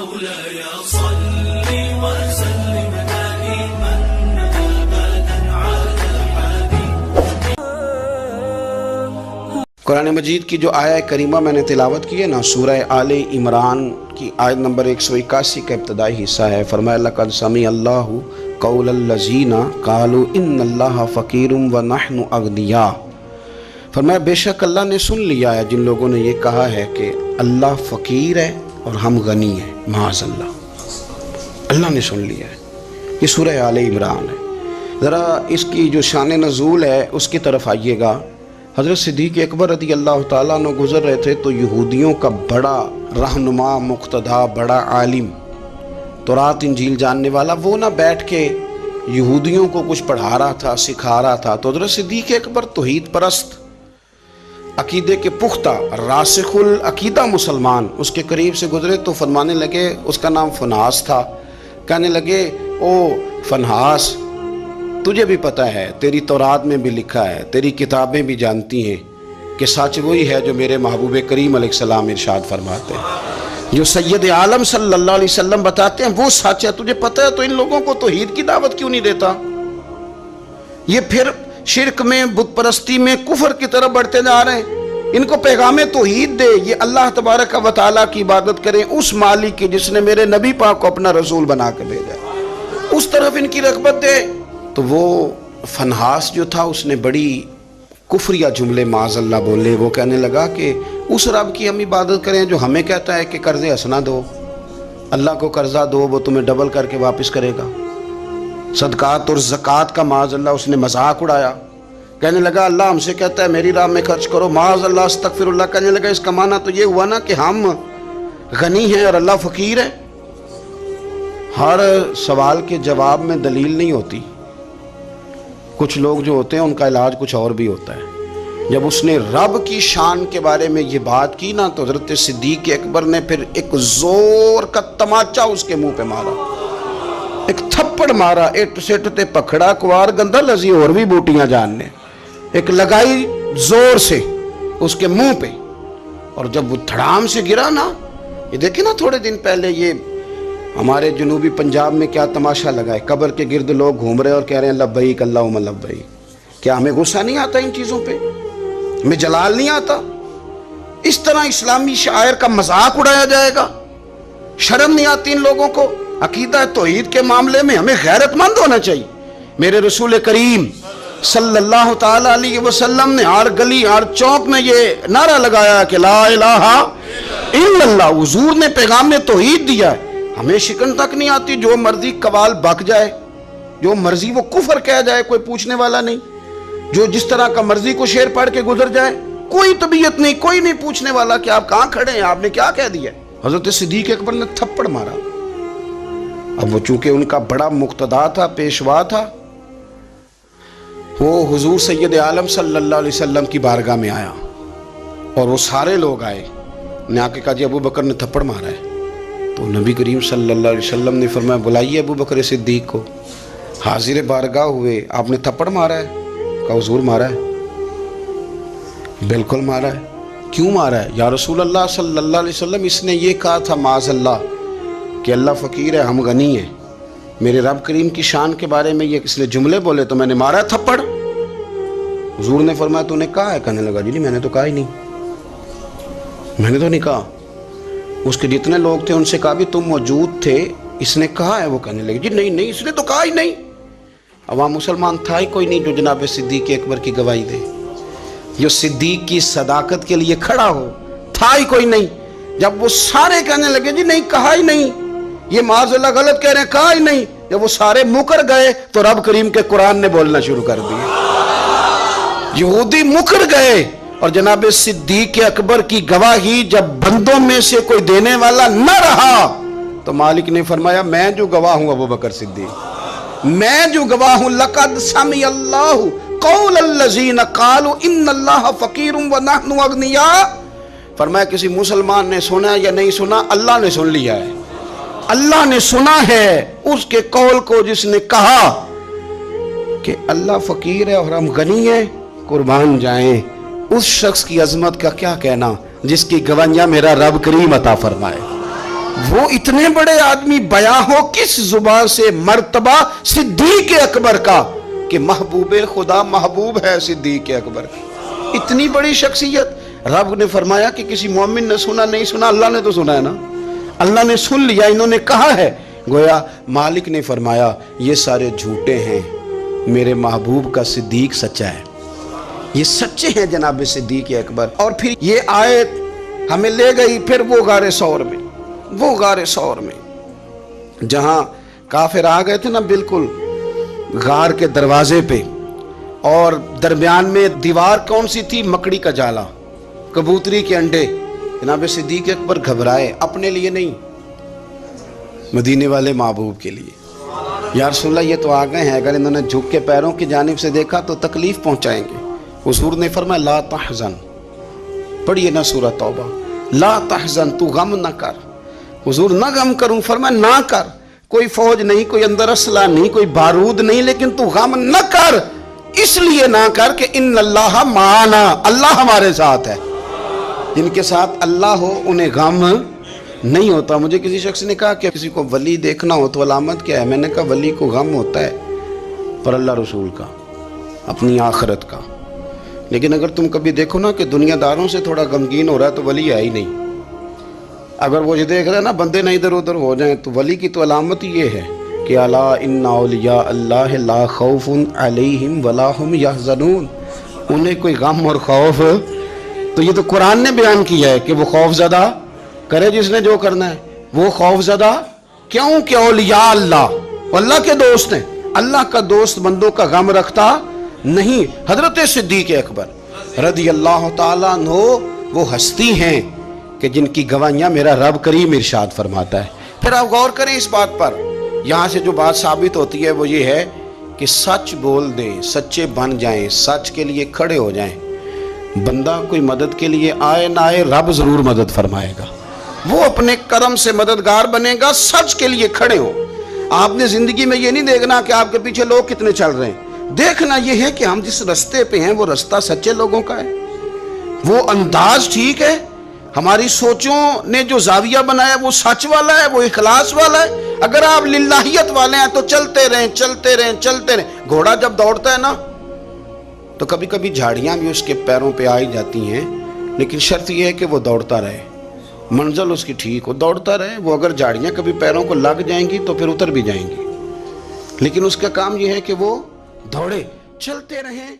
مولاي صل وسلم دائما ابدا على حبيبك. قرآن مجید کی جو آیہ کریمہ میں نے تلاوت کی ہے نا، سورہ آل عمران کی آیت نمبر 181 کا ابتدائی حصہ ہے. فرمایا لقد سمع اللہ قول الذین قالوا ان اللہ فقیر ونحن اغنیاء. فرمایا بے شک اللہ نے سن لیا ہے جن لوگوں نے یہ کہا ہے کہ اللہ فقیر ہے اور ہم غنی ہیں. معاذ اللہ نے سن لیا ہے. یہ سورہ آل عمران ہے. ذرا اس کی جو شان نزول ہے اس کی طرف آئیے گا. حضرت صدیق اکبر رضی اللہ تعالیٰ عنہ گزر رہے تھے تو یہودیوں کا بڑا رہنما مقتدا، بڑا عالم، تورات انجیل جاننے والا، وہ نہ بیٹھ کے یہودیوں کو کچھ پڑھا رہا تھا، سکھا رہا تھا. تو حضرت صدیق اکبر توحید پرست، عقیدے کے پختہ، راسخ العقیدہ مسلمان اس کے قریب سے گزرے تو فرمانے لگے، اس کا نام فنحاس تھا، کہنے لگے او فنحاس، تجھے بھی پتہ ہے، تیری تورات میں بھی لکھا ہے، تیری کتابیں بھی جانتی ہیں کہ سچ وہی ہے جو میرے محبوب کریم علیہ السلام ارشاد فرماتے ہیں، جو سید عالم صلی اللہ علیہ وسلم بتاتے ہیں وہ سچ ہے. تجھے پتہ ہے تو ان لوگوں کو توحید کی دعوت کیوں نہیں دیتا؟ یہ پھر شرک میں، بت پرستی میں، کفر کی طرف بڑھتے جا رہے ہیں. ان کو پیغام توحید دے، یہ اللہ تبارک و تعالیٰ کی عبادت کریں، اس مالک کی جس نے میرے نبی پاک کو اپنا رسول بنا کے بھیجا، اس طرف ان کی رغبت دے. تو وہ فنحاس جو تھا اس نے بڑی کفریہ جملے معاذ اللہ بولے. وہ کہنے لگا کہ اس رب کی ہم عبادت کریں جو ہمیں کہتا ہے کہ قرض حسنہ دو، اللہ کو قرضہ دو وہ تمہیں ڈبل کر کے واپس کرے گا. صدقات اور زکوٰۃ کا معاذ اللہ اس نے مذاق اڑایا. کہنے لگا اللہ ہم سے کہتا ہے میری راہ میں خرچ کرو، معاذ اللہ استغفر اللہ. کہنے لگا اس کا معنی تو یہ ہوا نا کہ ہم غنی ہیں اور اللہ فقیر ہے. ہر سوال کے جواب میں دلیل نہیں ہوتی. کچھ لوگ جو ہوتے ہیں ان کا علاج کچھ اور بھی ہوتا ہے. جب اس نے رب کی شان کے بارے میں یہ بات کی نا تو حضرت صدیق اکبر نے پھر ایک زور کا تماچا اس کے منہ پہ مارا، ایک تھپڑ مارا. اٹ سٹ تے پکھڑا کوار گندہ لذی اور بھی بوٹیاں جاننے، ایک لگائی زور سے اس کے منہ پہ. اور جب وہ دھڑام سے گرا نا، یہ دیکھیں نا تھوڑے دن پہلے یہ ہمارے جنوبی پنجاب میں کیا تماشا لگا ہے، قبر کے گرد لوگ گھوم رہے اور کہہ رہے ہیں لبیک اللہم لبیک. کیا ہمیں غصہ نہیں آتا ان چیزوں پہ؟ ہمیں جلال نہیں آتا؟ اس طرح اسلامی شاعر کا مذاق اڑایا جائے گا؟ شرم نہیں آتی ان لوگوں کو؟ عقیدہ توحید کے معاملے میں ہمیں غیرت مند ہونا چاہیے. میرے رسول کریم صلی اللہ تعالی علیہ وسلم نے ہر گلی ہر چوک میں یہ نعرہ لگایا کہ لا الہ الا اللہ. حضور نے پیغام توحید دیا ہے. ہمیں شکن تک نہیں آتی، جو مرضی قوال بک جائے، جو مرضی وہ کفر کہہ جائے، کوئی پوچھنے والا نہیں. جو جس طرح کا مرضی کو شعر پڑھ کے گزر جائے، کوئی طبیعت نہیں، کوئی نہیں پوچھنے والا کہ آپ کہاں کھڑے ہیں، آپ نے کیا کہہ دیا. حضرت صدیق اکبر نے تھپڑ مارا. اب وہ چونکہ ان کا بڑا مقتدا تھا، پیشوا تھا، وہ حضور سید عالم صلی اللہ علیہ وسلم کی بارگاہ میں آیا اور وہ سارے لوگ آئے. نے آ کے کہا جی ابو بکر نے تھپڑ مارا ہے. تو نبی کریم صلی اللہ علیہ وسلم نے فرمایا بلائیے ابو بکر صدیق کو. حاضر بارگاہ ہوئے. آپ نے تھپڑ مارا ہے؟ کہا حضور مارا ہے. بالکل مارا ہے. کیوں مارا ہے؟ یا رسول اللہ صلی اللہ علیہ وسلم اس نے یہ کہا تھا معاذ اللہ کہ اللہ فقیر ہے ہم غنی ہیں. میرے رب کریم کی شان کے بارے میں یہ اس نے جملے بولے تو میں نے مارا ہے تھپڑ. حضور نے فرمایا تو نے کہا ہے؟ کہنے لگا جی میں نے تو کہا ہی نہیں، میں نے تو نہیں کہا. اس کے جتنے لوگ تھے ان سے کہا بھی تم موجود تھے، اس نے کہا ہے؟ وہ کہنے لگے جی نہیں اس نے تو کہا ہی نہیں. عوام مسلمان تھا ہی کوئی نہیں جو جناب صدیق اکبر کی گواہی دے، جو صدیق کی صداقت کے لیے کھڑا ہو، تھا ہی کوئی نہیں. جب وہ سارے کہنے لگے جی نہیں کہا ہی نہیں، یہ معاذ اللہ غلط کہہ رہے ہیں، کہا ہی نہیں، جب وہ سارے مکر گئے تو رب کریم کے قرآن نے بولنا شروع کر دیا. یہودی مکر گئے اور جناب صدیق اکبر کی گواہی جب بندوں میں سے کوئی دینے والا نہ رہا تو مالک نے فرمایا میں جو گواہ ہوں ابو بکر صدیق، میں جو گواہ ہوں لقد سمع اللہ قول الذین قالوا ان اللہ فقیر ونحن اغنیاء. فرمایا کسی مسلمان نے سنا یا نہیں سنا، اللہ نے سن لیا ہے. اللہ نے سنا ہے اس کے قول کو جس نے کہا کہ اللہ فقیر ہے اور ہم غنی ہیں. قربان جائیں اس شخص کی عظمت کا کیا کہنا جس کی گواہیاں میرا رب کریم عطا فرمائے. وہ اتنے بڑے آدمی بیاں ہو کس زبان سے مرتبہ صدیق اکبر کا کہ محبوب خدا محبوب ہے صدیق اکبر. اتنی بڑی شخصیت. رب نے فرمایا کہ کسی مومن نے سنا نہیں سنا, اللہ نے تو سنا ہے نا, اللہ نے سن لیا, انہوں نے کہا ہے. گویا مالک نے فرمایا یہ سارے جھوٹے ہیں, میرے محبوب کا صدیق سچا ہے, یہ سچے ہیں جناب صدیق اکبر. اور پھر یہ آیت ہمیں لے گئی پھر وہ غار ثور میں, وہ غار ثور میں جہاں کافر آ گئے تھے نا بالکل غار کے دروازے پہ, اور درمیان میں دیوار کون سی تھی؟ مکڑی کا جالا, کبوتری کے انڈے. جناب صدیق اکبر گھبرائے, اپنے لیے نہیں, مدینے والے محبوب کے لیے. یا رسول اللہ یہ تو آ گئے ہیں, اگر انہوں نے جھک کے پیروں کی جانب سے دیکھا تو تکلیف پہنچائیں گے. حضور نے فرمایا لا تحزن, پڑھیے نا سورہ توبہ, لا تحزن, تو غم نہ کر. حضور نہ غم کروں, فرمایا نہ کر, کوئی فوج نہیں, کوئی اندر اسلحہ نہیں, کوئی بارود نہیں, لیکن تو غم نہ کر. اس لیے نہ کر کہ ان اللہ معنا, اللہ ہمارے ساتھ ہے. جن کے ساتھ اللہ ہو انہیں غم نہیں ہوتا. مجھے کسی شخص نے کہا کہ کسی کو ولی دیکھنا ہو تو علامت کیا ہے؟ میں نے کہا ولی کو غم ہوتا ہے پر اللہ رسول کا, اپنی آخرت کا. لیکن اگر تم کبھی دیکھو نا کہ دنیا داروں سے تھوڑا غمگین ہو رہا ہے تو ولی ہے ہی نہیں. اگر وہ یہ دیکھ رہا ہے نا بندے نہ ادھر ادھر ہو جائیں, تو ولی کی تو علامت یہ ہے کہ الا ان اولیاء اللہ لا خوف علیہم ولا هم یحزنون, انہیں کوئی غم اور خوف. تو یہ تو قرآن نے بیان کیا ہے کہ وہ خوف زدہ کرے جس نے جو کرنا ہے, وہ خوف زدہ کیوں کہ اولیاء اللہ, اللہ کے دوست ہیں. اللہ کا دوست بندوں کا غم رکھتا نہیں. حضرت صدیق اکبر رضی اللہ تعالیٰ عنہ وہ ہستی ہیں کہ جن کی گواہیاں میرا رب کریم ارشاد فرماتا ہے. پھر آپ غور کریں اس بات پر, یہاں سے جو بات ثابت ہوتی ہے وہ یہ ہے کہ سچ بول دیں, سچے بن جائیں, سچ کے لیے کھڑے ہو جائیں. بندہ کوئی مدد کے لیے آئے نہ آئے, رب ضرور مدد فرمائے گا, وہ اپنے کرم سے مددگار بنے گا. سچ کے لیے کھڑے ہو. آپ نے زندگی میں یہ نہیں دیکھنا کہ آپ کے پیچھے لوگ کتنے چل رہے ہیں, دیکھنا یہ ہے کہ ہم جس رستے پہ ہیں وہ رستہ سچے لوگوں کا ہے, وہ انداز ٹھیک ہے, ہماری سوچوں نے جو زاویہ بنایا وہ سچ والا ہے, وہ اخلاص والا ہے. اگر آپ للہیت والے ہیں تو چلتے رہیں چلتے رہیں چلتے رہیں. گھوڑا جب دوڑتا ہے نا تو کبھی کبھی جھاڑیاں بھی اس کے پیروں پہ آئی جاتی ہیں, لیکن شرط یہ ہے کہ وہ دوڑتا رہے, منزل اس کی ٹھیک ہو, دوڑتا رہے. وہ اگر جھاڑیاں کبھی پیروں کو لگ جائیں گی تو پھر اتر بھی جائیں گی, لیکن اس کا کام یہ ہے کہ وہ دوڑے, چلتے رہیں.